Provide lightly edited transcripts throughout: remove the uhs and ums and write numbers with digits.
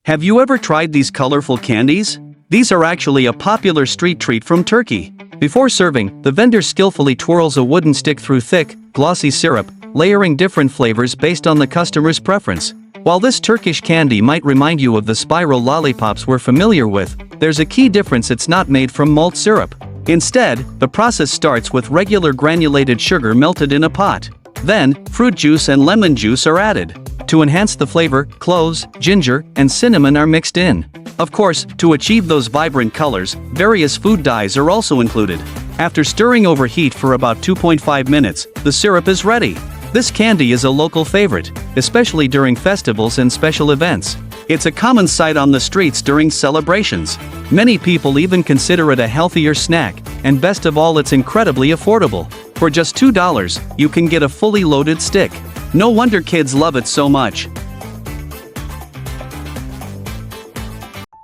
Have you ever tried these colorful candies? These are actually a popular street treat from Turkey. Before serving, the vendor skillfully twirls a wooden stick through thick, glossy syrup, layering different flavors based on the customer's preference. While this Turkish candy might remind you of the spiral lollipops we're familiar with, there's a key difference: it's not made from malt syrup. Instead, the process starts with regular granulated sugar melted in a pot. Then, fruit juice and lemon juice are added. To enhance the flavor, cloves, ginger, and cinnamon are mixed in. Of course, to achieve those vibrant colors, various food dyes are also included. After stirring over heat for about 2.5 minutes, the syrup is ready. This candy is a local favorite, especially during festivals and special events. It's a common sight on the streets during celebrations. Many people even consider it a healthier snack, and best of all, it's incredibly affordable. For just $2, you can get a fully loaded stick. No wonder kids love it so much.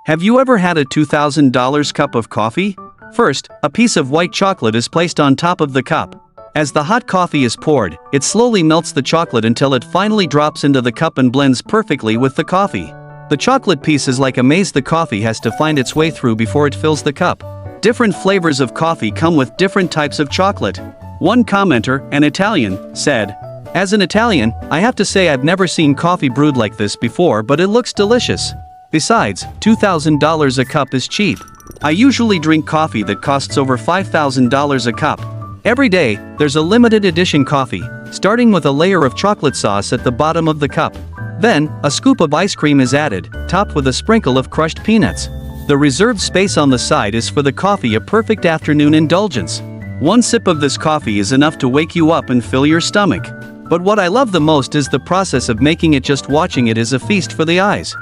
Have you ever had a $2,000 cup of coffee? First, a piece of white chocolate is placed on top of the cup. As the hot coffee is poured, it slowly melts the chocolate until it finally drops into the cup and blends perfectly with the coffee. The chocolate piece is like a maze the coffee has to find its way through before it fills the cup. Different flavors of coffee come with different types of chocolate. One commenter, an Italian, said, "As an Italian, I have to say I've never seen coffee brewed like this before, but it looks delicious. Besides, $2,000 a cup is cheap. I usually drink coffee that costs over $5,000 a cup. Every day, there's a limited edition coffee, starting with a layer of chocolate sauce at the bottom of the cup. Then, a scoop of ice cream is added, topped with a sprinkle of crushed peanuts. The reserved space on the side is for the coffee, a perfect afternoon indulgence. One sip of this coffee is enough to wake you up and fill your stomach. But what I love the most is the process of making it. Just watching it is a feast for the eyes."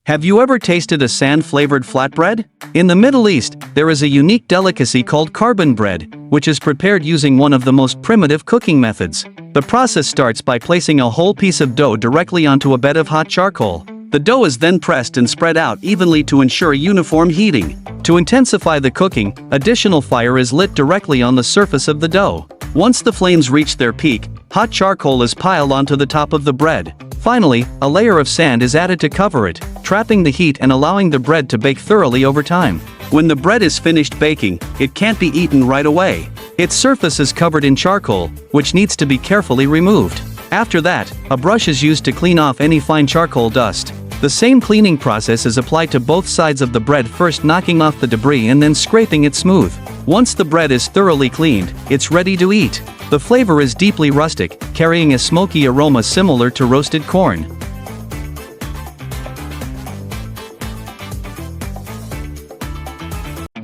Have you ever tasted a sand-flavored flatbread? In the Middle East, there is a unique delicacy called carbon bread, which is prepared using one of the most primitive cooking methods. The process starts by placing a whole piece of dough directly onto a bed of hot charcoal. The dough is then pressed and spread out evenly to ensure uniform heating. To intensify the cooking, additional fire is lit directly on the surface of the dough. Once the flames reach their peak, hot charcoal is piled onto the top of the bread. Finally, a layer of sand is added to cover it, trapping the heat and allowing the bread to bake thoroughly over time. When the bread is finished baking, it can't be eaten right away. Its surface is covered in charcoal, which needs to be carefully removed. After that, a brush is used to clean off any fine charcoal dust. The same cleaning process is applied to both sides of the bread, first knocking off the debris and then scraping it smooth. Once the bread is thoroughly cleaned, it's ready to eat. The flavor is deeply rustic, carrying a smoky aroma similar to roasted corn.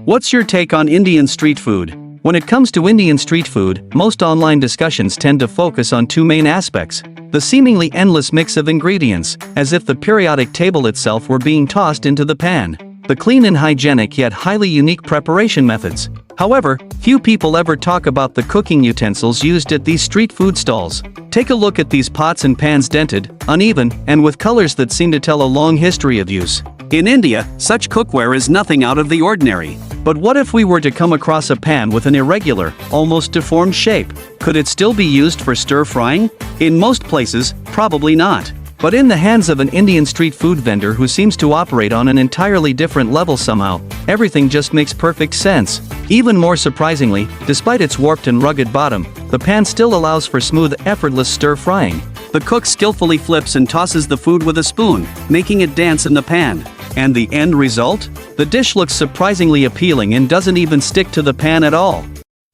What's your take on Indian street food? When it comes to Indian street food, most online discussions tend to focus on two main aspects: the seemingly endless mix of ingredients, as if the periodic table itself were being tossed into the pan; the clean and hygienic yet highly unique preparation methods. However, few people ever talk about the cooking utensils used at these street food stalls. Take a look at these pots and pans, dented, uneven, and with colors that seem to tell a long history of use. In India, such cookware is nothing out of the ordinary. But what if we were to come across a pan with an irregular, almost deformed shape? Could it still be used for stir-frying? In most places, probably not. But in the hands of an Indian street food vendor who seems to operate on an entirely different level somehow, everything just makes perfect sense. Even more surprisingly, despite its warped and rugged bottom, the pan still allows for smooth, effortless stir-frying. The cook skillfully flips and tosses the food with a spoon, making it dance in the pan. And the end result? The dish looks surprisingly appealing and doesn't even stick to the pan at all.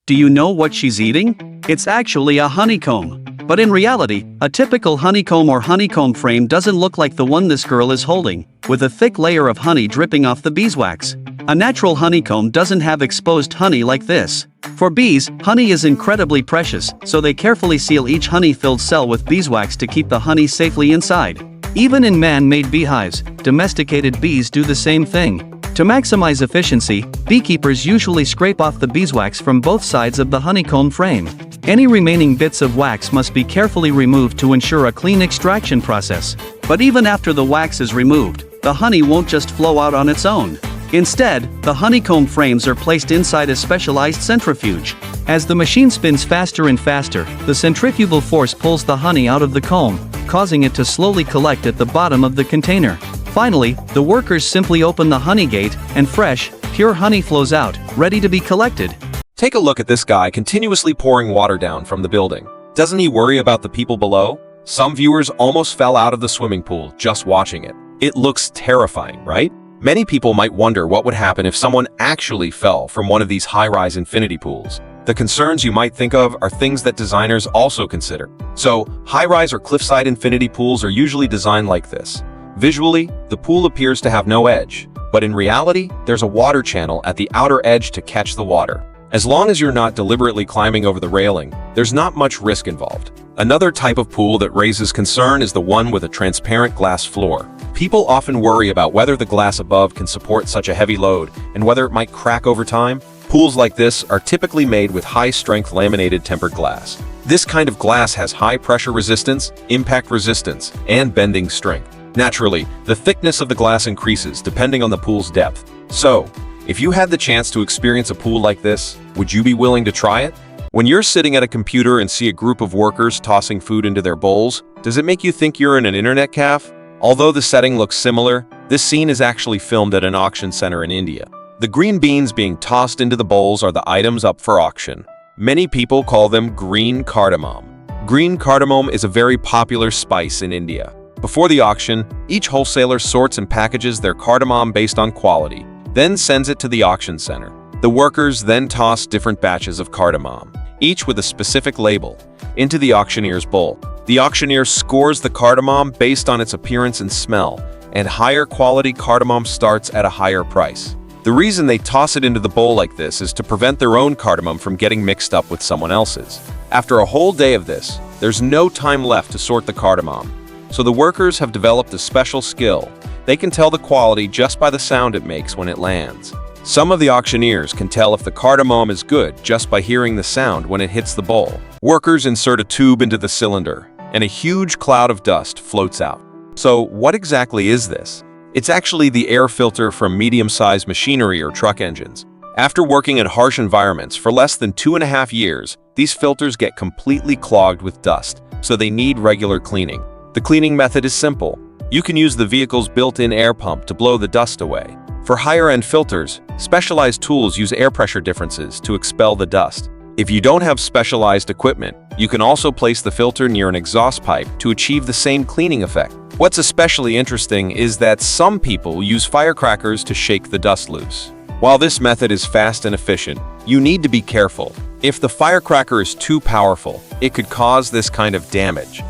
Do you know what she's eating? It's actually a honeycomb. But in reality, a typical honeycomb or honeycomb frame doesn't look like the one this girl is holding, with a thick layer of honey dripping off the beeswax. A natural honeycomb doesn't have exposed honey like this. For bees, honey is incredibly precious, so they carefully seal each honey-filled cell with beeswax to keep the honey safely inside. Even in man-made beehives, domesticated bees do the same thing. To maximize efficiency, beekeepers usually scrape off the beeswax from both sides of the honeycomb frame. Any remaining bits of wax must be carefully removed to ensure a clean extraction process. But even after the wax is removed, the honey won't just flow out on its own. Instead, the honeycomb frames are placed inside a specialized centrifuge. As the machine spins faster and faster, the centrifugal force pulls the honey out of the comb, causing it to slowly collect at the bottom of the container. Finally, the workers simply open the honey gate, and fresh, pure honey flows out, ready to be collected. Take a look at this guy continuously pouring water down from the building. Doesn't he worry about the people below? Some viewers almost fell out of the swimming pool just watching it. It looks terrifying, right? Many people might wonder what would happen if someone actually fell from one of these high-rise infinity pools. The concerns you might think of are things that designers also consider. So, high-rise or cliffside infinity pools are usually designed like this. Visually, the pool appears to have no edge, but in reality, there's a water channel at the outer edge to catch the water. As long as you're not deliberately climbing over the railing, there's not much risk involved. Another type of pool that raises concern is the one with a transparent glass floor. People often worry about whether the glass above can support such a heavy load and whether it might crack over time. Pools like this are typically made with high-strength laminated tempered glass. This kind of glass has high pressure resistance, impact resistance, and bending strength. Naturally, the thickness of the glass increases depending on the pool's depth. So, if you had the chance to experience a pool like this, would you be willing to try it? When you're sitting at a computer and see a group of workers tossing food into their bowls, does it make you think you're in an internet cafe? Although the setting looks similar, this scene is actually filmed at an auction center in India. The green beans being tossed into the bowls are the items up for auction. Many people call them green cardamom. Green cardamom is a very popular spice in India. Before the auction, each wholesaler sorts and packages their cardamom based on quality, then sends it to the auction center. The workers then toss different batches of cardamom, each with a specific label, into the auctioneer's bowl. The auctioneer scores the cardamom based on its appearance and smell, and higher quality cardamom starts at a higher price. The reason they toss it into the bowl like this is to prevent their own cardamom from getting mixed up with someone else's. After a whole day of this, there's no time left to sort the cardamom. So the workers have developed a special skill. They can tell the quality just by the sound it makes when it lands. Some of the auctioneers can tell if the cardamom is good just by hearing the sound when it hits the bowl. Workers insert a tube into the cylinder, and a huge cloud of dust floats out. So what exactly is this? It's actually the air filter from medium-sized machinery or truck engines. After working in harsh environments for less than 2.5 years, these filters get completely clogged with dust, so they need regular cleaning. The cleaning method is simple. You can use the vehicle's built-in air pump to blow the dust away. For higher-end filters, specialized tools use air pressure differences to expel the dust. If you don't have specialized equipment, you can also place the filter near an exhaust pipe to achieve the same cleaning effect. What's especially interesting is that some people use firecrackers to shake the dust loose. While this method is fast and efficient, you need to be careful. If the firecracker is too powerful, it could cause this kind of damage.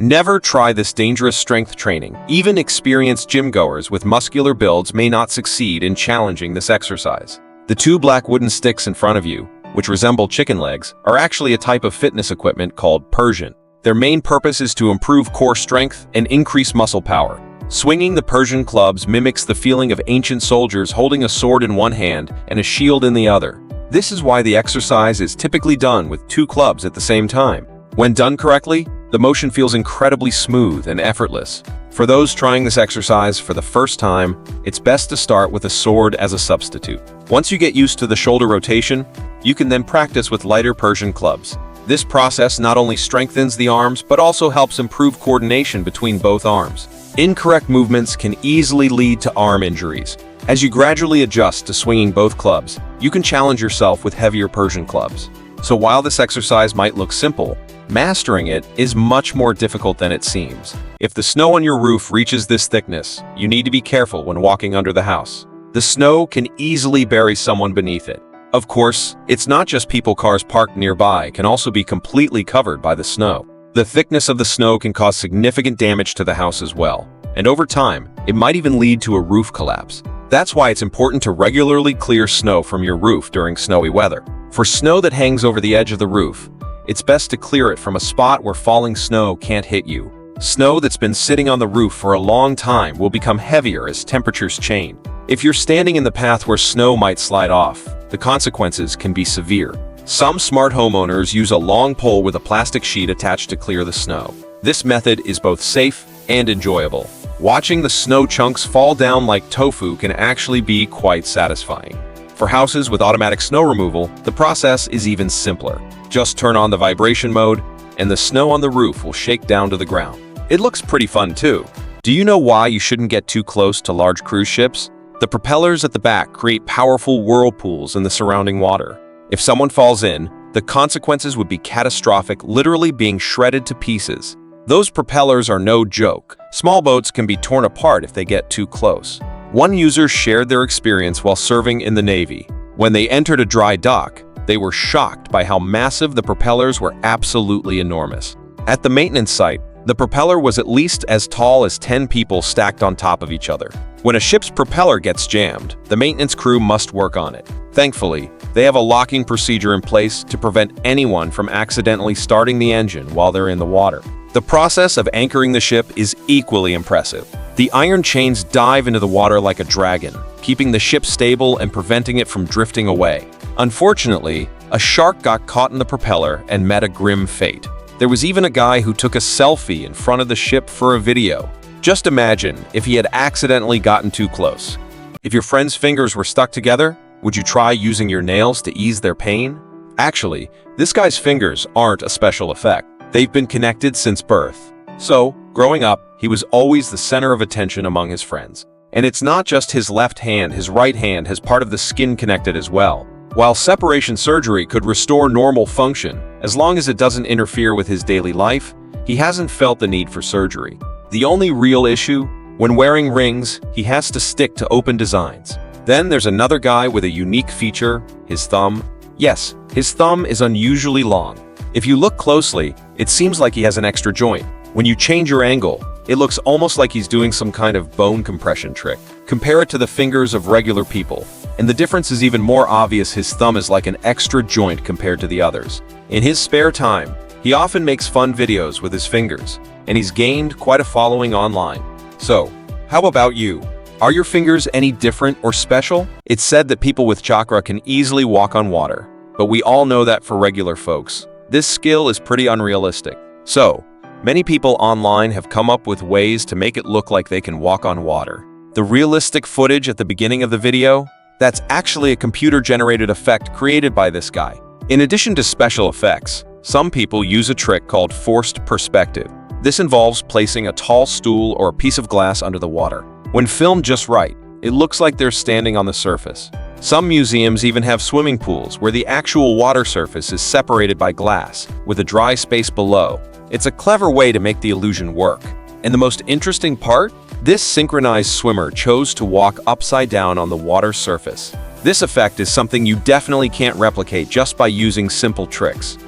Never try this dangerous strength training. Even experienced gym-goers with muscular builds may not succeed in challenging this exercise. The two black wooden sticks in front of you, which resemble chicken legs, are actually a type of fitness equipment called Persian. Their main purpose is to improve core strength and increase muscle power. Swinging the Persian clubs mimics the feeling of ancient soldiers holding a sword in one hand and a shield in the other. This is why the exercise is typically done with two clubs at the same time. When done correctly, the motion feels incredibly smooth and effortless. For those trying this exercise for the first time, it's best to start with a sword as a substitute. Once you get used to the shoulder rotation, you can then practice with lighter Persian clubs. This process not only strengthens the arms, but also helps improve coordination between both arms. Incorrect movements can easily lead to arm injuries. As you gradually adjust to swinging both clubs, you can challenge yourself with heavier Persian clubs. So while this exercise might look simple, mastering it is much more difficult than it seems. If the snow on your roof reaches this thickness, you need to be careful when walking under the house. The snow can easily bury someone beneath it. Of course, it's not just people. Cars parked nearby can also be completely covered by the snow. The thickness of the snow can cause significant damage to the house as well, and over time, it might even lead to a roof collapse. That's why it's important to regularly clear snow from your roof during snowy weather. For snow that hangs over the edge of the roof, it's best to clear it from a spot where falling snow can't hit you. Snow that's been sitting on the roof for a long time will become heavier as temperatures change. If you're standing in the path where snow might slide off, the consequences can be severe. Some smart homeowners use a long pole with a plastic sheet attached to clear the snow. This method is both safe and enjoyable. Watching the snow chunks fall down like tofu can actually be quite satisfying. For houses with automatic snow removal, the process is even simpler. Just turn on the vibration mode, and the snow on the roof will shake down to the ground. It looks pretty fun too. Do you know why you shouldn't get too close to large cruise ships? The propellers at the back create powerful whirlpools in the surrounding water. If someone falls in, the consequences would be catastrophic, literally being shredded to pieces. Those propellers are no joke. Small boats can be torn apart if they get too close. One user shared their experience while serving in the Navy. When they entered a dry dock, they were shocked by how massive the propellers were, absolutely enormous. At the maintenance site, the propeller was at least as tall as 10 people stacked on top of each other. When a ship's propeller gets jammed, the maintenance crew must work on it. Thankfully, they have a locking procedure in place to prevent anyone from accidentally starting the engine while they're in the water. The process of anchoring the ship is equally impressive. The iron chains dive into the water like a dragon, keeping the ship stable and preventing it from drifting away. Unfortunately, a shark got caught in the propeller and met a grim fate. There was even a guy who took a selfie in front of the ship for a video. Just imagine if he had accidentally gotten too close. If your friend's fingers were stuck together, would you try using your nails to ease their pain? Actually, this guy's fingers aren't a special effect. They've been connected since birth. So, growing up, he was always the center of attention among his friends. And it's not just his left hand, his right hand has part of the skin connected as well. While separation surgery could restore normal function, as long as it doesn't interfere with his daily life, he hasn't felt the need for surgery. The only real issue, when wearing rings, he has to stick to open designs. Then there's another guy with a unique feature, his thumb. Yes, his thumb is unusually long. If you look closely, it seems like he has an extra joint. When you change your angle, it looks almost like he's doing some kind of bone compression trick. Compare it to the fingers of regular people, and the difference is even more obvious. His thumb is like an extra joint compared to the others. In his spare time, he often makes fun videos with his fingers, and he's gained quite a following online. So, how about you? Are your fingers any different or special? It's said that people with chakra can easily walk on water, but we all know that for regular folks, this skill is pretty unrealistic. So, many people online have come up with ways to make it look like they can walk on water. The realistic footage at the beginning of the video, that's actually a computer-generated effect created by this guy. In addition to special effects, some people use a trick called forced perspective. This involves placing a tall stool or a piece of glass under the water. When filmed just right, it looks like they're standing on the surface. Some museums even have swimming pools where the actual water surface is separated by glass, with a dry space below. It's a clever way to make the illusion work. And the most interesting part? This synchronized swimmer chose to walk upside down on the water surface. This effect is something you definitely can't replicate just by using simple tricks.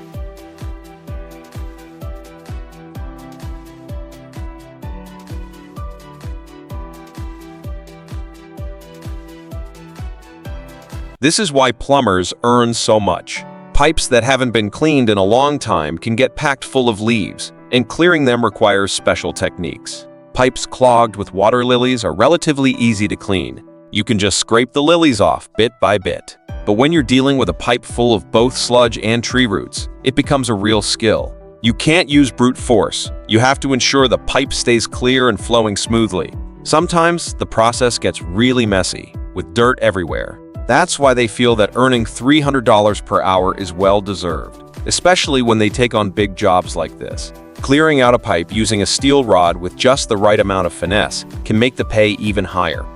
This is why plumbers earn so much. Pipes that haven't been cleaned in a long time can get packed full of leaves, and clearing them requires special techniques. Pipes clogged with water lilies are relatively easy to clean. You can just scrape the lilies off bit by bit. But when you're dealing with a pipe full of both sludge and tree roots, it becomes a real skill. You can't use brute force. You have to ensure the pipe stays clear and flowing smoothly. Sometimes the process gets really messy, with dirt everywhere. That's why they feel that earning $300 per hour is well-deserved, especially when they take on big jobs like this. Clearing out a pipe using a steel rod with just the right amount of finesse can make the pay even higher.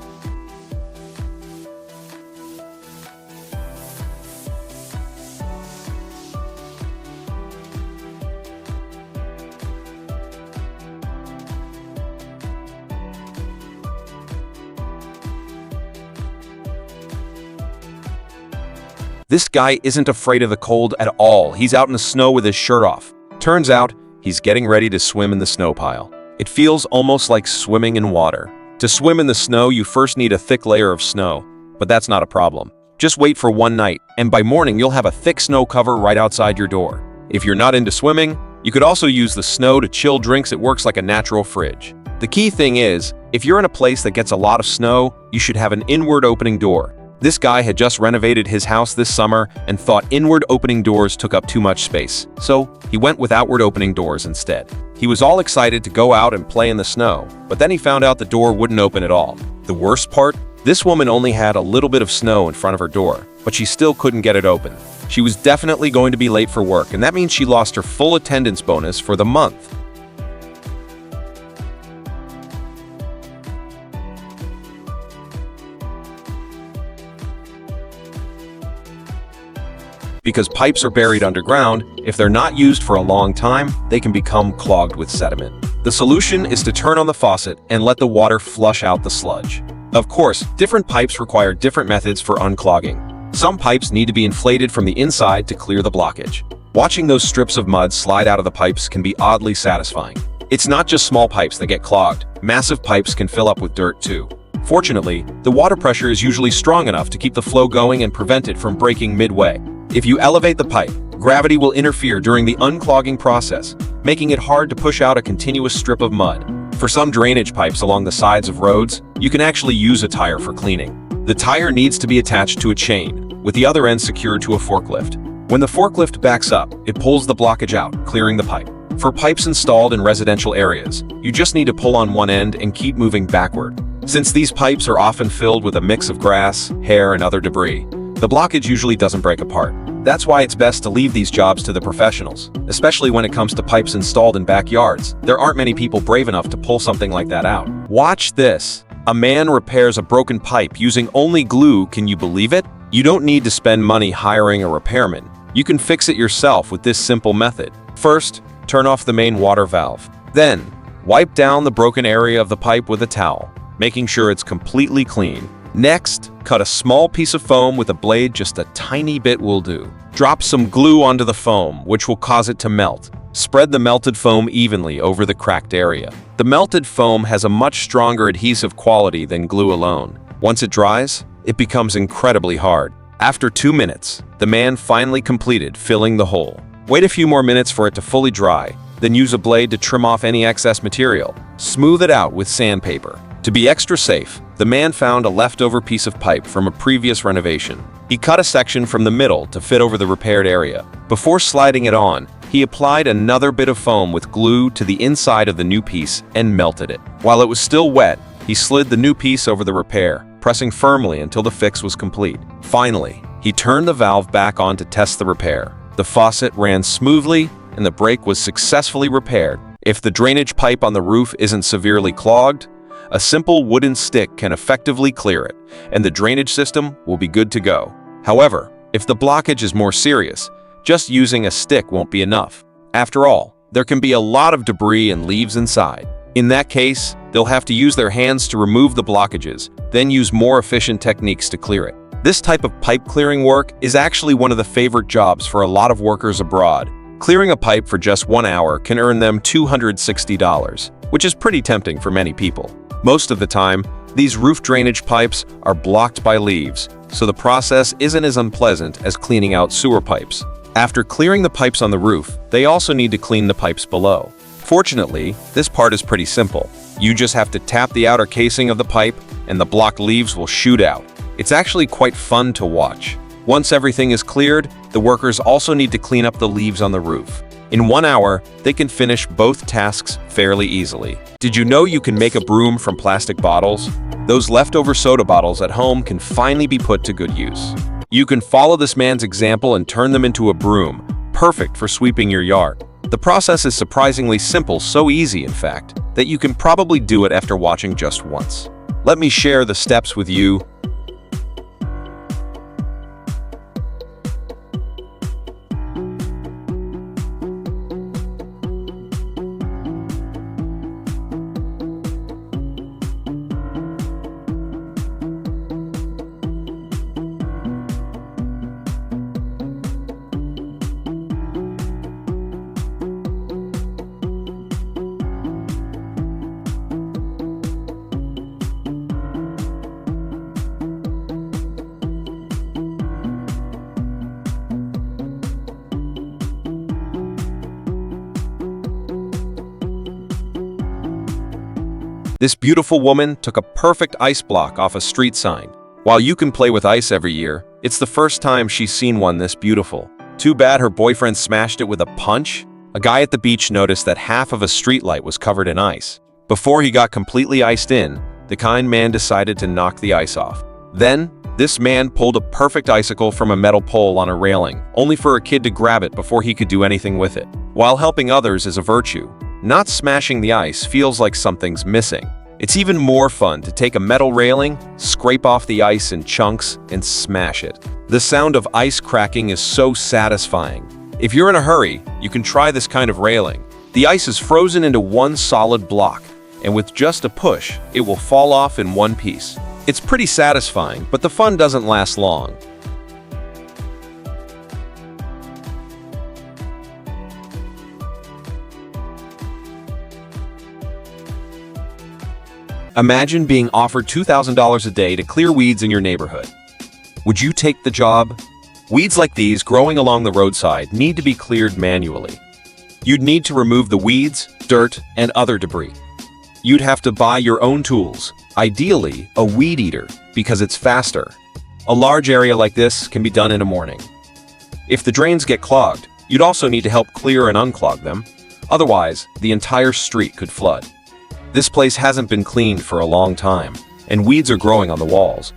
This guy isn't afraid of the cold at all. He's out in the snow with his shirt off. Turns out, he's getting ready to swim in the snow pile. It feels almost like swimming in water. To swim in the snow, you first need a thick layer of snow, but that's not a problem. Just wait for one night, and by morning you'll have a thick snow cover right outside your door. If you're not into swimming, you could also use the snow to chill drinks. It works like a natural fridge. The key thing is, if you're in a place that gets a lot of snow, you should have an inward opening door. This guy had just renovated his house this summer and thought inward opening doors took up too much space, so he went with outward opening doors instead. He was all excited to go out and play in the snow, but then he found out the door wouldn't open at all. The worst part? This woman only had a little bit of snow in front of her door, but she still couldn't get it open. She was definitely going to be late for work, and that means she lost her full attendance bonus for the month. Because pipes are buried underground, if they're not used for a long time, they can become clogged with sediment. The solution is to turn on the faucet and let the water flush out the sludge. Of course, different pipes require different methods for unclogging. Some pipes need to be inflated from the inside to clear the blockage. Watching those strips of mud slide out of the pipes can be oddly satisfying. It's not just small pipes that get clogged. Massive pipes can fill up with dirt too. Fortunately, the water pressure is usually strong enough to keep the flow going and prevent it from breaking midway. If you elevate the pipe, gravity will interfere during the unclogging process, making it hard to push out a continuous strip of mud. For some drainage pipes along the sides of roads, you can actually use a tire for cleaning. The tire needs to be attached to a chain, with the other end secured to a forklift. When the forklift backs up, it pulls the blockage out, clearing the pipe. For pipes installed in residential areas, you just need to pull on one end and keep moving backward. Since these pipes are often filled with a mix of grass, hair, and other debris, the blockage usually doesn't break apart. That's why it's best to leave these jobs to the professionals, especially when it comes to pipes installed in backyards. There aren't many people brave enough to pull something like that out. Watch this. A man repairs a broken pipe using only glue. Can you believe it? You don't need to spend money hiring a repairman. You can fix it yourself with this simple method. First, turn off the main water valve. Then, wipe down the broken area of the pipe with a towel, making sure it's completely clean. Next, cut a small piece of foam with a blade. Just a tiny bit will do. Drop some glue onto the foam, which will cause it to melt. Spread the melted foam evenly over the cracked area. The melted foam has a much stronger adhesive quality than glue alone. Once it dries, it becomes incredibly hard. After 2 minutes, the man finally completed filling the hole. Wait a few more minutes for it to fully dry, then use a blade to trim off any excess material. Smooth it out with sandpaper. To be extra safe, the man found a leftover piece of pipe from a previous renovation. He cut a section from the middle to fit over the repaired area. Before sliding it on, he applied another bit of foam with glue to the inside of the new piece and melted it. While it was still wet, he slid the new piece over the repair, pressing firmly until the fix was complete. Finally, he turned the valve back on to test the repair. The faucet ran smoothly and the break was successfully repaired. If the drainage pipe on the roof isn't severely clogged, a simple wooden stick can effectively clear it, and the drainage system will be good to go. However, if the blockage is more serious, just using a stick won't be enough. After all, there can be a lot of debris and leaves inside. In that case, they'll have to use their hands to remove the blockages, then use more efficient techniques to clear it. This type of pipe clearing work is actually one of the favorite jobs for a lot of workers abroad. Clearing a pipe for just 1 hour can earn them $260, which is pretty tempting for many people. Most of the time, these roof drainage pipes are blocked by leaves, so the process isn't as unpleasant as cleaning out sewer pipes. After clearing the pipes on the roof, they also need to clean the pipes below. Fortunately, this part is pretty simple. You just have to tap the outer casing of the pipe and the blocked leaves will shoot out. It's actually quite fun to watch. Once everything is cleared, the workers also need to clean up the leaves on the roof. In 1 hour, they can finish both tasks fairly easily. Did you know you can make a broom from plastic bottles? Those leftover soda bottles at home can finally be put to good use. You can follow this man's example and turn them into a broom, perfect for sweeping your yard. The process is surprisingly simple, so easy in fact, that you can probably do it after watching just once. Let me share the steps with you. This beautiful woman took a perfect ice block off a street sign, While you can play with ice every year, it's the first time she's seen one this beautiful. Too bad her boyfriend smashed it with a punch. A guy at the beach noticed that half of a streetlight was covered in ice. Before he got completely iced in, the kind man decided to knock the ice off. Then, this man pulled a perfect icicle from a metal pole on a railing, only for a kid to grab it before he could do anything with it. While helping others is a virtue, not smashing the ice feels like something's missing. It's even more fun to take a metal railing, scrape off the ice in chunks, and smash it. The sound of ice cracking is so satisfying. If you're in a hurry, you can try this kind of railing. The ice is frozen into one solid block, and with just a push, it will fall off in one piece. It's pretty satisfying, but the fun doesn't last long. Imagine being offered $2,000 a day to clear weeds in your neighborhood. Would you take the job? Weeds like these growing along the roadside need to be cleared manually. You'd need to remove the weeds, dirt, and other debris. You'd have to buy your own tools, ideally a weed eater, because it's faster. A large area like this can be done in a morning. If the drains get clogged, you'd also need to help clear and unclog them. Otherwise, the entire street could flood. This place hasn't been cleaned for a long time, and weeds are growing on the walls.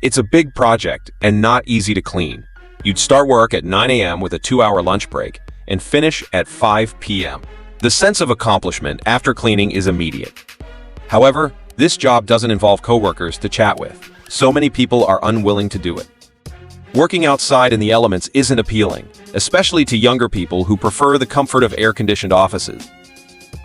It's a big project and not easy to clean. You'd start work at 9 a.m. with a 2-hour lunch break and finish at 5 p.m. The sense of accomplishment after cleaning is immediate. However, this job doesn't involve coworkers to chat with. So many people are unwilling to do it. Working outside in the elements isn't appealing, especially to younger people who prefer the comfort of air-conditioned offices.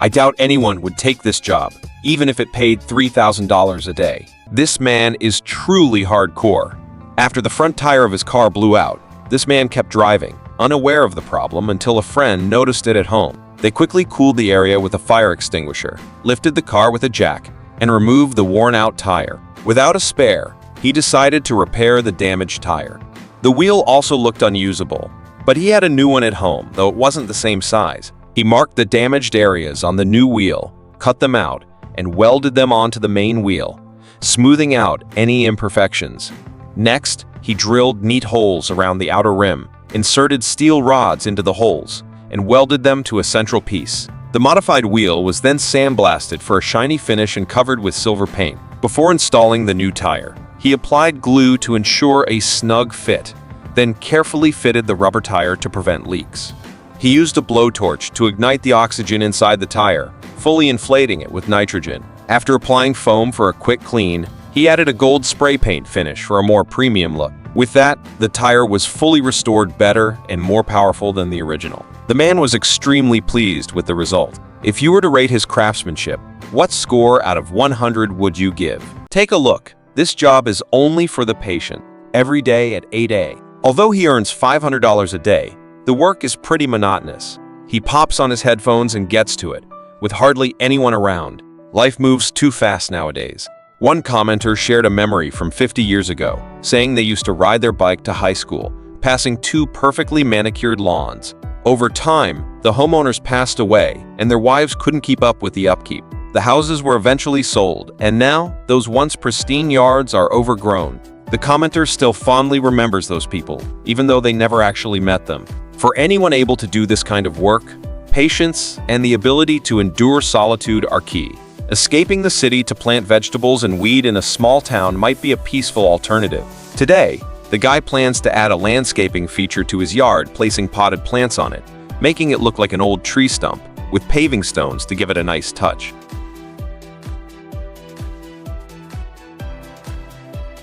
I doubt anyone would take this job, even if it paid $3,000 a day. This man is truly hardcore. After the front tire of his car blew out, this man kept driving, unaware of the problem until a friend noticed it at home. They quickly cooled the area with a fire extinguisher, lifted the car with a jack, and removed the worn-out tire. Without a spare, he decided to repair the damaged tire. The wheel also looked unusable, but he had a new one at home, though it wasn't the same size. He marked the damaged areas on the new wheel, cut them out, and welded them onto the main wheel, smoothing out any imperfections. Next, he drilled neat holes around the outer rim, inserted steel rods into the holes, and welded them to a central piece. The modified wheel was then sandblasted for a shiny finish and covered with silver paint. Before installing the new tire, he applied glue to ensure a snug fit, then carefully fitted the rubber tire to prevent leaks. He used a blowtorch to ignite the oxygen inside the tire, fully inflating it with nitrogen. After applying foam for a quick clean, he added a gold spray paint finish for a more premium look. With that, the tire was fully restored, better and more powerful than the original. The man was extremely pleased with the result. If you were to rate his craftsmanship, what score out of 100 would you give? Take a look. This job is only for the patient, every day at 8 a.m. Although he earns $500 a day, the work is pretty monotonous. He pops on his headphones and gets to it, with hardly anyone around. Life moves too fast nowadays. One commenter shared a memory from 50 years ago, saying they used to ride their bike to high school, passing 2 perfectly manicured lawns. Over time, the homeowners passed away, and their wives couldn't keep up with the upkeep. The houses were eventually sold, and now, those once pristine yards are overgrown. The commenter still fondly remembers those people, even though they never actually met them. For anyone able to do this kind of work, patience and the ability to endure solitude are key. Escaping the city to plant vegetables and weed in a small town might be a peaceful alternative. Today, the guy plans to add a landscaping feature to his yard, placing potted plants on it, making it look like an old tree stump, with paving stones to give it a nice touch.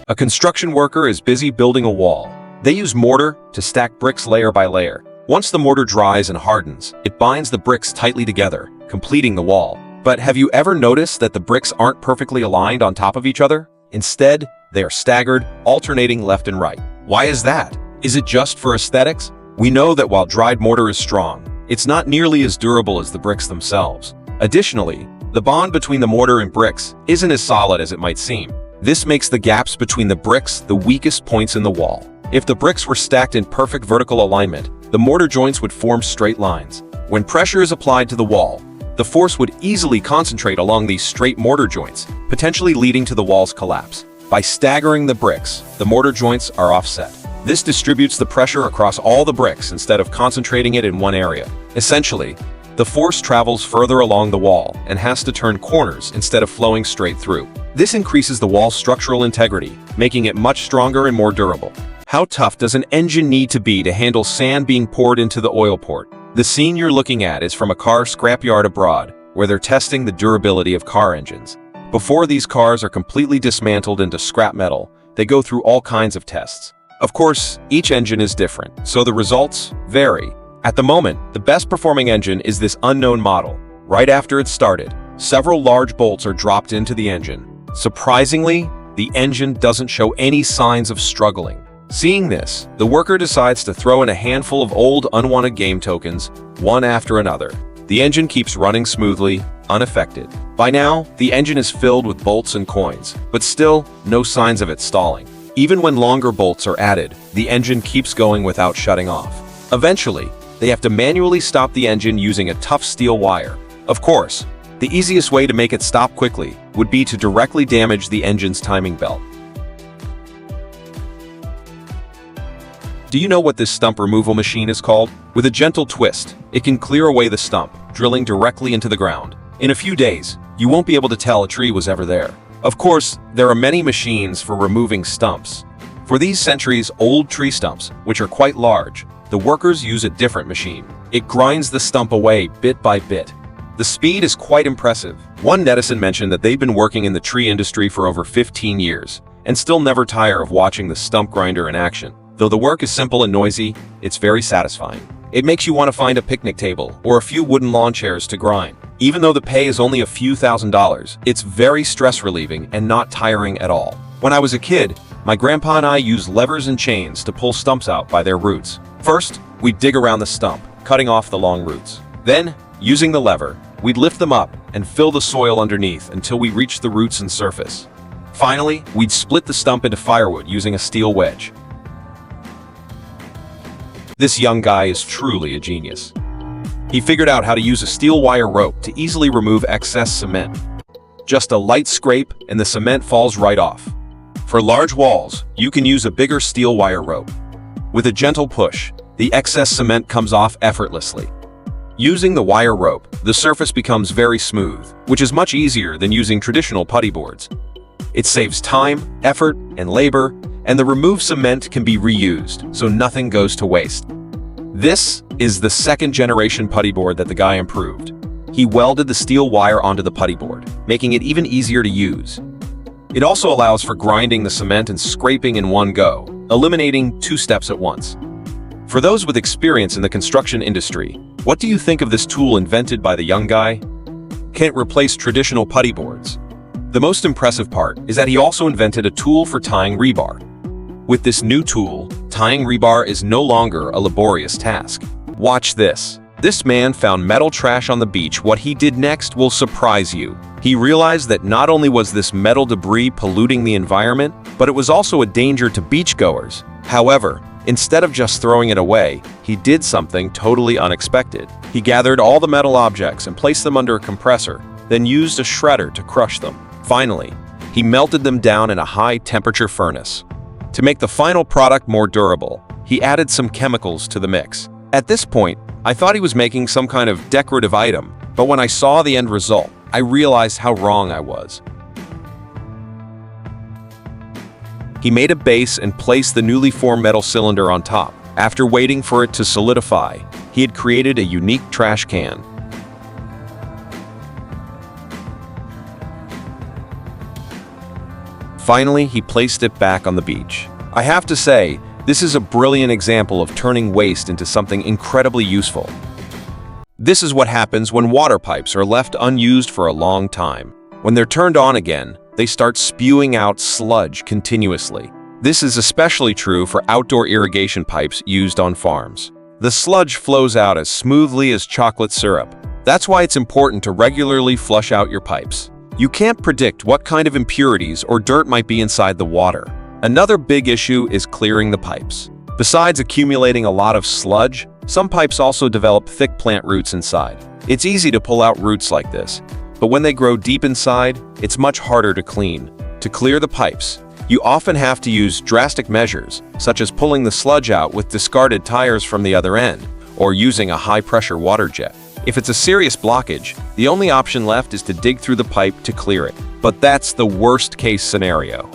A construction worker is busy building a wall. They use mortar to stack bricks layer by layer. Once the mortar dries and hardens, it binds the bricks tightly together, completing the wall. But have you ever noticed that the bricks aren't perfectly aligned on top of each other? Instead, they are staggered, alternating left and right. Why is that? Is it just for aesthetics? We know that while dried mortar is strong, it's not nearly as durable as the bricks themselves. Additionally, the bond between the mortar and bricks isn't as solid as it might seem. This makes the gaps between the bricks the weakest points in the wall. If the bricks were stacked in perfect vertical alignment, the mortar joints would form straight lines. When pressure is applied to the wall, the force would easily concentrate along these straight mortar joints, potentially leading to the wall's collapse. By staggering the bricks, the mortar joints are offset. This distributes the pressure across all the bricks instead of concentrating it in one area. Essentially, the force travels further along the wall and has to turn corners instead of flowing straight through. This increases the wall's structural integrity, making it much stronger and more durable. How tough does an engine need to be to handle sand being poured into the oil port? The scene you're looking at is from a car scrapyard abroad, where they're testing the durability of car engines. Before these cars are completely dismantled into scrap metal, they go through all kinds of tests. Of course, each engine is different, so the results vary. At the moment, the best performing engine is this unknown model. Right after it started, several large bolts are dropped into the engine. Surprisingly, the engine doesn't show any signs of struggling. Seeing this, the worker decides to throw in a handful of old unwanted game tokens, one after another. The engine keeps running smoothly, unaffected. By now, the engine is filled with bolts and coins, but still, no signs of it stalling. Even when longer bolts are added, the engine keeps going without shutting off. Eventually, they have to manually stop the engine using a tough steel wire. Of course, the easiest way to make it stop quickly would be to directly damage the engine's timing belt. Do you know what this stump removal machine is called? With a gentle twist, it can clear away the stump, drilling directly into the ground. In a few days, you won't be able to tell a tree was ever there. Of course, there are many machines for removing stumps. For these centuries-old tree stumps, which are quite large, the workers use a different machine. It grinds the stump away bit by bit. The speed is quite impressive. One netizen mentioned that they've been working in the tree industry for over 15 years and still never tire of watching the stump grinder in action. Though the work is simple and noisy, it's very satisfying. It makes you want to find a picnic table or a few wooden lawn chairs to grind. Even though the pay is only a few $1,000s, it's very stress-relieving and not tiring at all. When I was a kid, my grandpa and I used levers and chains to pull stumps out by their roots. First, we'd dig around the stump, cutting off the long roots. Then, using the lever, we'd lift them up and fill the soil underneath until we reached the roots and surface. Finally, we'd split the stump into firewood using a steel wedge. This young guy is truly a genius. He figured out how to use a steel wire rope to easily remove excess cement. Just a light scrape and the cement falls right off. For large walls, you can use a bigger steel wire rope. With a gentle push, the excess cement comes off effortlessly. Using the wire rope, the surface becomes very smooth, which is much easier than using traditional putty boards. It saves time, effort, and labor, and the removed cement can be reused, so nothing goes to waste. This is the second-generation putty board that the guy improved. He welded the steel wire onto the putty board, making it even easier to use. It also allows for grinding the cement and scraping in one go, eliminating 2 steps at once. For those with experience in the construction industry, what do you think of this tool invented by the young guy? Can't replace traditional putty boards. The most impressive part is that he also invented a tool for tying rebar. With this new tool, tying rebar is no longer a laborious task. Watch this. This man found metal trash on the beach. What he did next will surprise you. He realized that not only was this metal debris polluting the environment, but it was also a danger to beachgoers. However, instead of just throwing it away, he did something totally unexpected. He gathered all the metal objects and placed them under a compressor, then used a shredder to crush them. Finally, he melted them down in a high-temperature furnace. To make the final product more durable, he added some chemicals to the mix. At this point, I thought he was making some kind of decorative item, but when I saw the end result, I realized how wrong I was. He made a base and placed the newly formed metal cylinder on top. After waiting for it to solidify, he had created a unique trash can. Finally, he placed it back on the beach. I have to say, this is a brilliant example of turning waste into something incredibly useful. This is what happens when water pipes are left unused for a long time. When they're turned on again, they start spewing out sludge continuously. This is especially true for outdoor irrigation pipes used on farms. The sludge flows out as smoothly as chocolate syrup. That's why it's important to regularly flush out your pipes. You can't predict what kind of impurities or dirt might be inside the water. Another big issue is clearing the pipes. Besides accumulating a lot of sludge, some pipes also develop thick plant roots inside. It's easy to pull out roots like this, but when they grow deep inside, it's much harder to clean. To clear the pipes, you often have to use drastic measures, such as pulling the sludge out with discarded tires from the other end, or using a high-pressure water jet. If it's a serious blockage, the only option left is to dig through the pipe to clear it. But that's the worst-case scenario.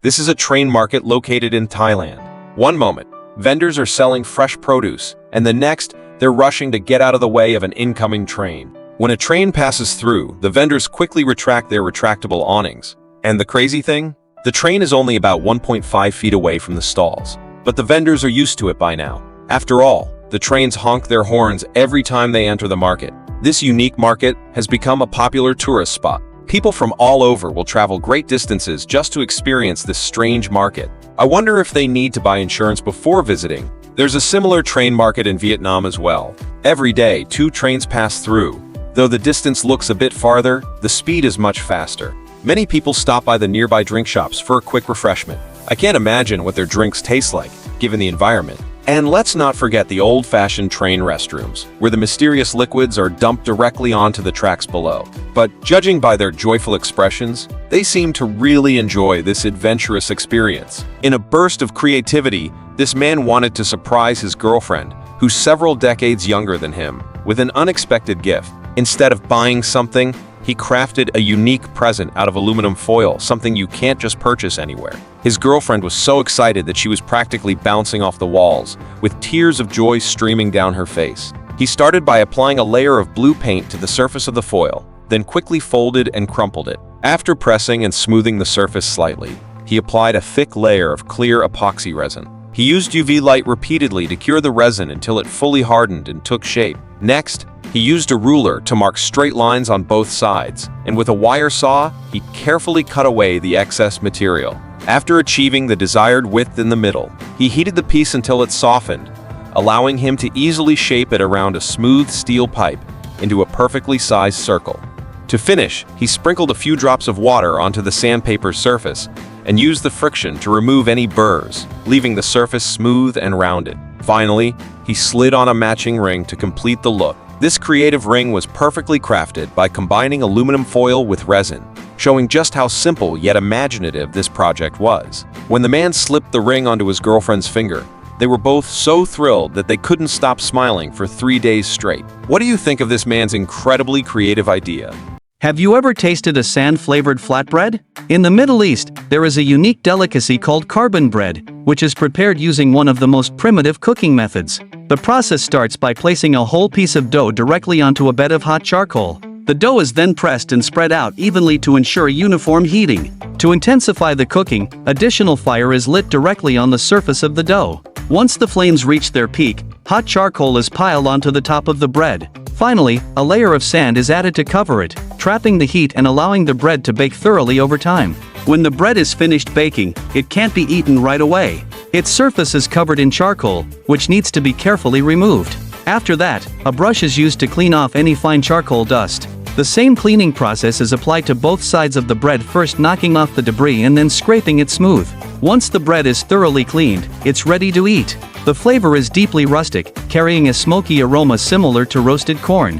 This is a train market located in Thailand. One moment, vendors are selling fresh produce, and the next, they're rushing to get out of the way of an incoming train. When a train passes through, the vendors quickly retract their retractable awnings. And the crazy thing? The train is only about 1.5 feet away from the stalls. But the vendors are used to it by now. After all, the trains honk their horns every time they enter the market. This unique market has become a popular tourist spot. People from all over will travel great distances just to experience this strange market. I wonder if they need to buy insurance before visiting. There's a similar train market in Vietnam as well. Every day, 2 trains pass through. Though the distance looks a bit farther, the speed is much faster. Many people stop by the nearby drink shops for a quick refreshment. I can't imagine what their drinks taste like, given the environment. And let's not forget the old-fashioned train restrooms, where the mysterious liquids are dumped directly onto the tracks below. But judging by their joyful expressions, they seem to really enjoy this adventurous experience. In a burst of creativity, this man wanted to surprise his girlfriend, who's several decades younger than him, with an unexpected gift. Instead of buying something, he crafted a unique present out of aluminum foil, something you can't just purchase anywhere. His girlfriend was so excited that she was practically bouncing off the walls, with tears of joy streaming down her face. He started by applying a layer of blue paint to the surface of the foil, then quickly folded and crumpled it. After pressing and smoothing the surface slightly, he applied a thick layer of clear epoxy resin. He used UV light repeatedly to cure the resin until it fully hardened and took shape. Next, he used a ruler to mark straight lines on both sides, and with a wire saw, he carefully cut away the excess material. After achieving the desired width in the middle, he heated the piece until it softened, allowing him to easily shape it around a smooth steel pipe into a perfectly sized circle. To finish, he sprinkled a few drops of water onto the sandpaper surface and used the friction to remove any burrs, leaving the surface smooth and rounded. Finally, he slid on a matching ring to complete the look. This creative ring was perfectly crafted by combining aluminum foil with resin, showing just how simple yet imaginative this project was. When the man slipped the ring onto his girlfriend's finger, they were both so thrilled that they couldn't stop smiling for 3 days straight. What do you think of this man's incredibly creative idea? Have you ever tasted a sand-flavored flatbread? In the Middle East, there is a unique delicacy called carbon bread, which is prepared using one of the most primitive cooking methods. The process starts by placing a whole piece of dough directly onto a bed of hot charcoal. The dough is then pressed and spread out evenly to ensure uniform heating. To intensify the cooking, additional fire is lit directly on the surface of the dough. Once the flames reach their peak, hot charcoal is piled onto the top of the bread. Finally, a layer of sand is added to cover it, trapping the heat and allowing the bread to bake thoroughly over time. When the bread is finished baking, it can't be eaten right away. Its surface is covered in charcoal, which needs to be carefully removed. After that, a brush is used to clean off any fine charcoal dust. The same cleaning process is applied to both sides of the bread, first knocking off the debris and then scraping it smooth. Once the bread is thoroughly cleaned, it's ready to eat. The flavor is deeply rustic, carrying a smoky aroma similar to roasted corn.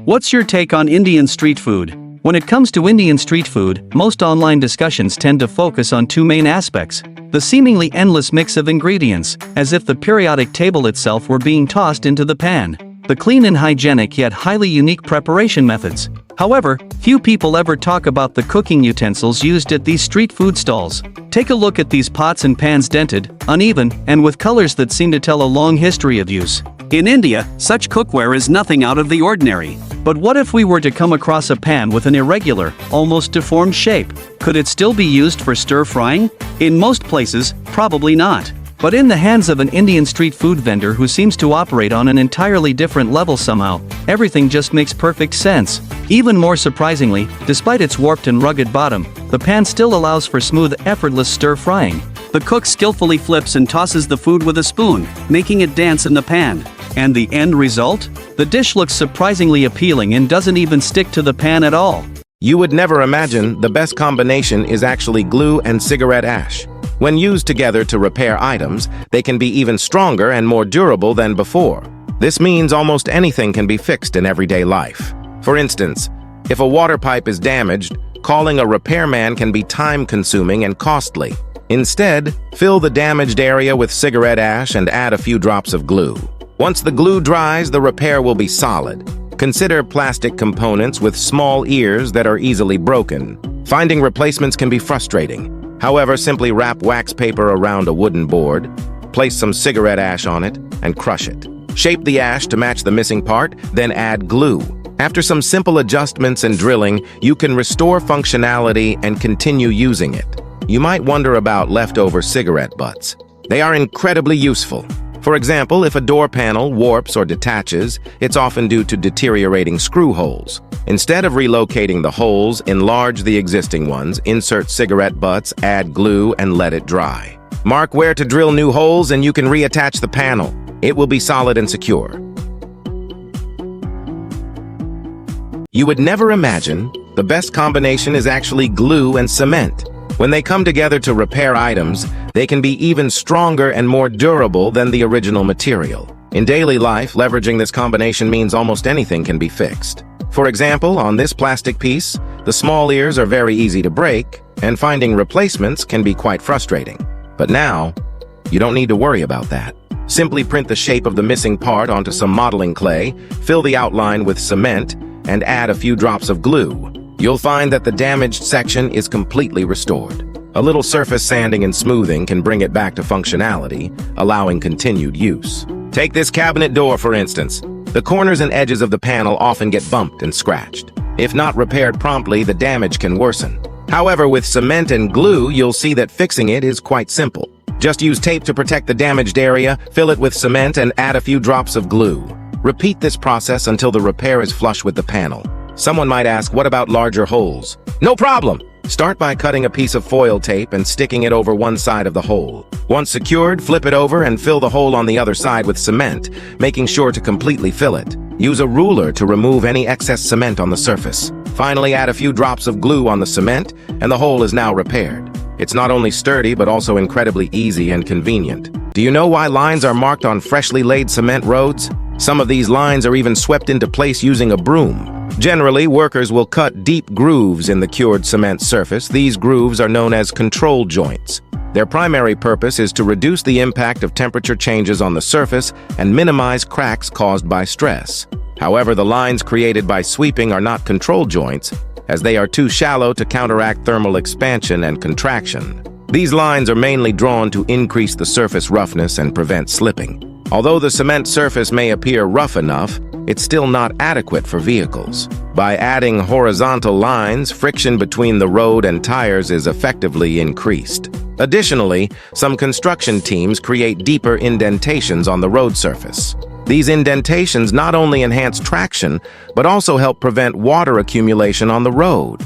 What's your take on Indian street food? When it comes to Indian street food, most online discussions tend to focus on 2 main aspects: the seemingly endless mix of ingredients, as if the periodic table itself were being tossed into the pan; the clean and hygienic yet highly unique preparation methods. However, few people ever talk about the cooking utensils used at these street food stalls. Take a look at these pots and pans, dented, uneven, and with colors that seem to tell a long history of use. In India, such cookware is nothing out of the ordinary. But what if we were to come across a pan with an irregular, almost deformed shape? Could it still be used for stir-frying? In most places, probably not. But in the hands of an Indian street food vendor who seems to operate on an entirely different level somehow, everything just makes perfect sense. Even more surprisingly, despite its warped and rugged bottom, the pan still allows for smooth, effortless stir-frying. The cook skillfully flips and tosses the food with a spoon, making it dance in the pan. And the end result? The dish looks surprisingly appealing and doesn't even stick to the pan at all. You would never imagine the best combination is actually glue and cigarette ash. When used together to repair items, they can be even stronger and more durable than before. This means almost anything can be fixed in everyday life. For instance, if a water pipe is damaged, calling a repairman can be time-consuming and costly. Instead, fill the damaged area with cigarette ash and add a few drops of glue. Once the glue dries, the repair will be solid. Consider plastic components with small ears that are easily broken. Finding replacements can be frustrating. However, simply wrap wax paper around a wooden board, place some cigarette ash on it, and crush it. Shape the ash to match the missing part, then add glue. After some simple adjustments and drilling, you can restore functionality and continue using it. You might wonder about leftover cigarette butts. They are incredibly useful. For example, if a door panel warps or detaches, it's often due to deteriorating screw holes. Instead of relocating the holes, enlarge the existing ones, insert cigarette butts, add glue, and let it dry. Mark where to drill new holes and you can reattach the panel. It will be solid and secure. You would never imagine the best combination is actually glue and cement. When they come together to repair items, they can be even stronger and more durable than the original material. In daily life, leveraging this combination means almost anything can be fixed. For example, on this plastic piece, the small ears are very easy to break, and finding replacements can be quite frustrating. But now, you don't need to worry about that. Simply print the shape of the missing part onto some modeling clay, fill the outline with cement, and add a few drops of glue. You'll find that the damaged section is completely restored. A little surface sanding and smoothing can bring it back to functionality, allowing continued use. Take this cabinet door, for instance. The corners and edges of the panel often get bumped and scratched. If not repaired promptly, the damage can worsen. However, with cement and glue, you'll see that fixing it is quite simple. Just use tape to protect the damaged area, fill it with cement, and add a few drops of glue. Repeat this process until the repair is flush with the panel. Someone might ask, what about larger holes? No problem! Start by cutting a piece of foil tape and sticking it over one side of the hole. Once secured, flip it over and fill the hole on the other side with cement, making sure to completely fill it. Use a ruler to remove any excess cement on the surface. Finally, add a few drops of glue on the cement, and the hole is now repaired. It's not only sturdy, but also incredibly easy and convenient. Do you know why lines are marked on freshly laid cement roads? Some of these lines are even swept into place using a broom. Generally, workers will cut deep grooves in the cured cement surface. These grooves are known as control joints. Their primary purpose is to reduce the impact of temperature changes on the surface and minimize cracks caused by stress. However, the lines created by sweeping are not control joints, as they are too shallow to counteract thermal expansion and contraction. These lines are mainly drawn to increase the surface roughness and prevent slipping. Although the cement surface may appear rough enough, it's still not adequate for vehicles. By adding horizontal lines, friction between the road and tires is effectively increased. Additionally, some construction teams create deeper indentations on the road surface. These indentations not only enhance traction, but also help prevent water accumulation on the road.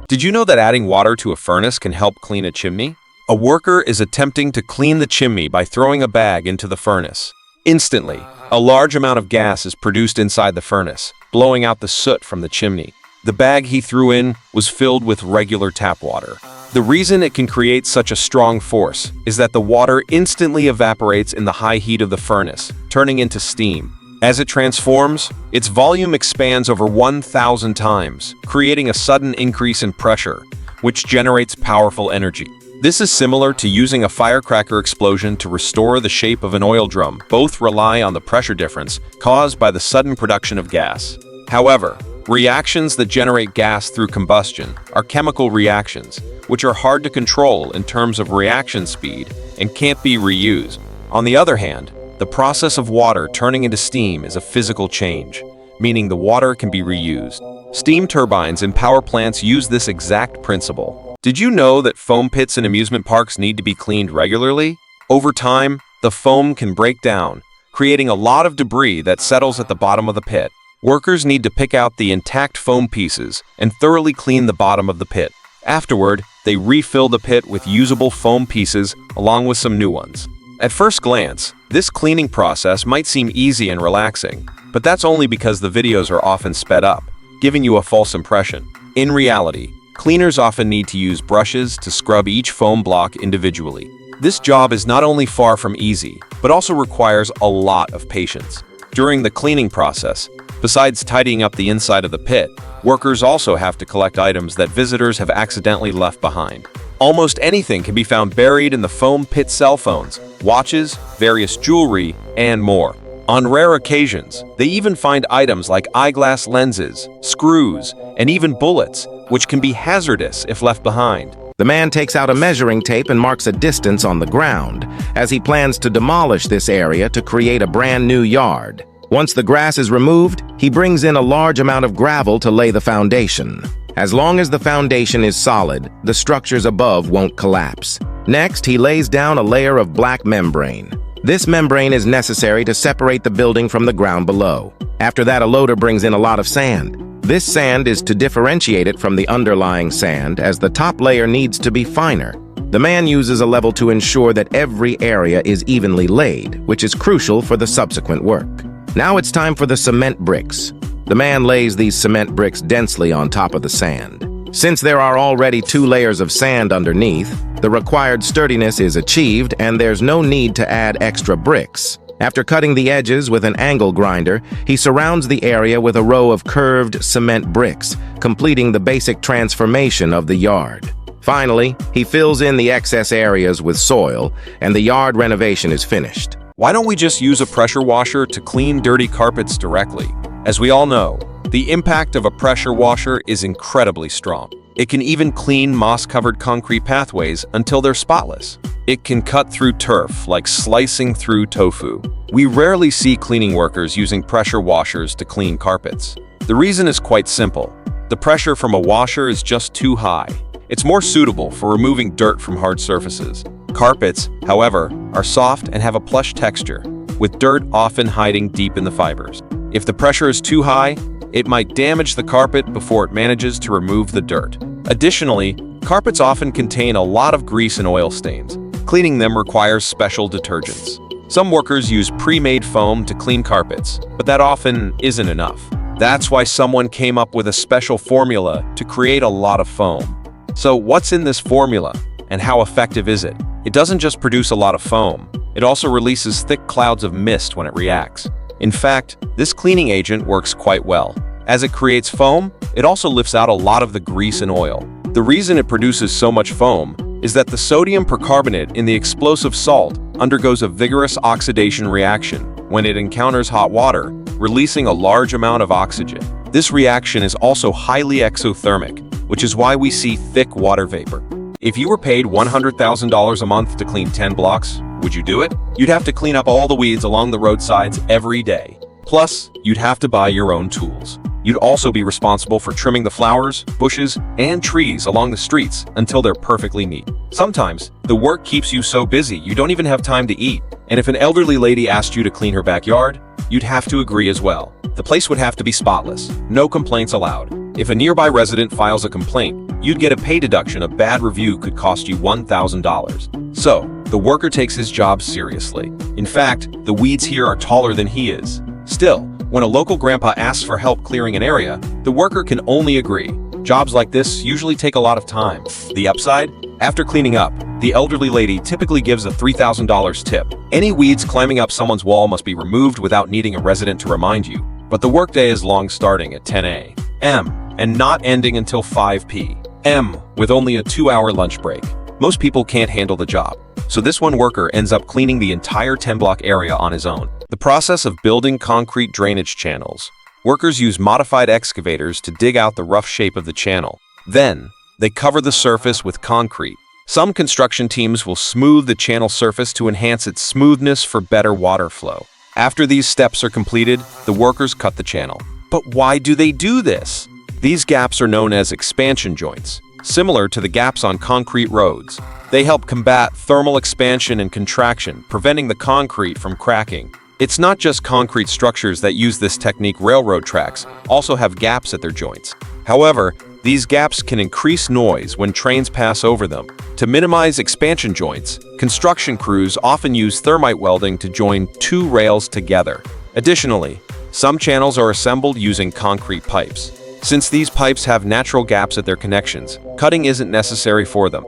Did you know that adding water to a furnace can help clean a chimney? A worker is attempting to clean the chimney by throwing a bag into the furnace. Instantly, a large amount of gas is produced inside the furnace, blowing out the soot from the chimney. The bag he threw in was filled with regular tap water. The reason it can create such a strong force is that the water instantly evaporates in the high heat of the furnace, turning into steam. As it transforms, its volume expands over 1,000 times, creating a sudden increase in pressure, which generates powerful energy. This is similar to using a firecracker explosion to restore the shape of an oil drum. Both rely on the pressure difference caused by the sudden production of gas. However, reactions that generate gas through combustion are chemical reactions, which are hard to control in terms of reaction speed and can't be reused. On the other hand, the process of water turning into steam is a physical change, meaning the water can be reused. Steam turbines in power plants use this exact principle. Did you know that foam pits in amusement parks need to be cleaned regularly? Over time, the foam can break down, creating a lot of debris that settles at the bottom of the pit. Workers need to pick out the intact foam pieces and thoroughly clean the bottom of the pit. Afterward, they refill the pit with usable foam pieces along with some new ones. At first glance, this cleaning process might seem easy and relaxing, but that's only because the videos are often sped up, giving you a false impression. In reality, cleaners often need to use brushes to scrub each foam block individually. This job is not only far from easy, but also requires a lot of patience. During the cleaning process, besides tidying up the inside of the pit, workers also have to collect items that visitors have accidentally left behind. Almost anything can be found buried in the foam pit: cell phones, watches, various jewelry, and more. On rare occasions, they even find items like eyeglass lenses, screws, and even bullets, which can be hazardous if left behind. The man takes out a measuring tape and marks a distance on the ground, as he plans to demolish this area to create a brand new yard. Once the grass is removed, he brings in a large amount of gravel to lay the foundation. As long as the foundation is solid, the structures above won't collapse. Next, he lays down a layer of black membrane. This membrane is necessary to separate the building from the ground below. After that, a loader brings in a lot of sand. This sand is to differentiate it from the underlying sand, as the top layer needs to be finer. The man uses a level to ensure that every area is evenly laid, which is crucial for the subsequent work. Now it's time for the cement bricks. The man lays these cement bricks densely on top of the sand. Since there are already 2 layers of sand underneath, the required sturdiness is achieved and there's no need to add extra bricks. After cutting the edges with an angle grinder, he surrounds the area with a row of curved cement bricks, completing the basic transformation of the yard. Finally, he fills in the excess areas with soil, and the yard renovation is finished. Why don't we just use a pressure washer to clean dirty carpets directly? As we all know, the impact of a pressure washer is incredibly strong. It can even clean moss-covered concrete pathways until they're spotless. It can cut through turf like slicing through tofu. We rarely see cleaning workers using pressure washers to clean carpets. The reason is quite simple. The pressure from a washer is just too high. It's more suitable for removing dirt from hard surfaces. Carpets, however, are soft and have a plush texture, with dirt often hiding deep in the fibers. If the pressure is too high, it might damage the carpet before it manages to remove the dirt. Additionally, carpets often contain a lot of grease and oil stains. Cleaning them requires special detergents. Some workers use pre-made foam to clean carpets, but that often isn't enough. That's why someone came up with a special formula to create a lot of foam. So what's in this formula, and how effective is it? It doesn't just produce a lot of foam, it also releases thick clouds of mist when it reacts. In fact, this cleaning agent works quite well. As it creates foam, it also lifts out a lot of the grease and oil. The reason it produces so much foam is that the sodium percarbonate in the explosive salt undergoes a vigorous oxidation reaction when it encounters hot water, releasing a large amount of oxygen. This reaction is also highly exothermic, which is why we see thick water vapor. If you were paid $100,000 a month to clean 10 blocks, would you do it? You'd have to clean up all the weeds along the roadsides every day. Plus, you'd have to buy your own tools. You'd also be responsible for trimming the flowers, bushes, and trees along the streets until they're perfectly neat. Sometimes, the work keeps you so busy you don't even have time to eat. And if an elderly lady asked you to clean her backyard, you'd have to agree as well. The place would have to be spotless, no complaints allowed. If a nearby resident files a complaint, you'd get a pay deduction. A bad review could cost you $1,000. So, the worker takes his job seriously. In fact, the weeds here are taller than he is. Still, when a local grandpa asks for help clearing an area, the worker can only agree. Jobs like this usually take a lot of time. The upside? After cleaning up, the elderly lady typically gives a $3,000 tip. Any weeds climbing up someone's wall must be removed without needing a resident to remind you. But the workday is long, starting at 10 a.m. and not ending until 5 p.m. with only a 2-hour lunch break. Most people can't handle the job, so this one worker ends up cleaning the entire 10-block area on his own. The process of building concrete drainage channels. Workers use modified excavators to dig out the rough shape of the channel. Then, they cover the surface with concrete. Some construction teams will smooth the channel surface to enhance its smoothness for better water flow. After these steps are completed, the workers cut the channel. But why do they do this? These gaps are known as expansion joints, similar to the gaps on concrete roads. They help combat thermal expansion and contraction, preventing the concrete from cracking. It's not just concrete structures that use this technique. Railroad tracks also have gaps at their joints. However, these gaps can increase noise when trains pass over them. To minimize expansion joints, construction crews often use thermite welding to join 2 rails together. Additionally, Some channels are assembled using concrete pipes. Since these pipes have natural gaps at their connections, cutting isn't necessary for them.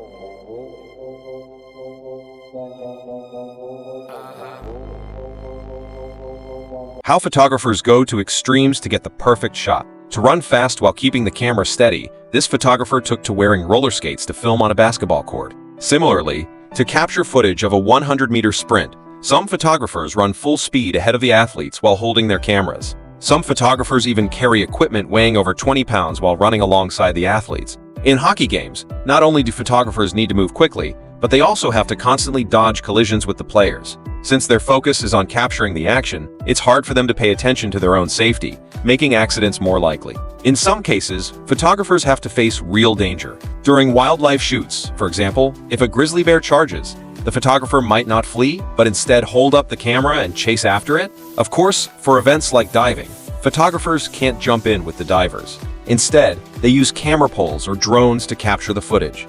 How photographers go to extremes to get the perfect shot. To run fast while keeping the camera steady, this photographer took to wearing roller skates to film on a basketball court. Similarly, to capture footage of a 100-meter sprint, some photographers run full speed ahead of the athletes while holding their cameras. Some photographers even carry equipment weighing over 20 pounds while running alongside the athletes. In hockey games, not only do photographers need to move quickly, but they also have to constantly dodge collisions with the players. Since their focus is on capturing the action, it's hard for them to pay attention to their own safety, making accidents more likely. In some cases, photographers have to face real danger. During wildlife shoots, for example, if a grizzly bear charges, the photographer might not flee, but instead hold up the camera and chase after it. Of course, for events like diving, photographers can't jump in with the divers. Instead, they use camera poles or drones to capture the footage.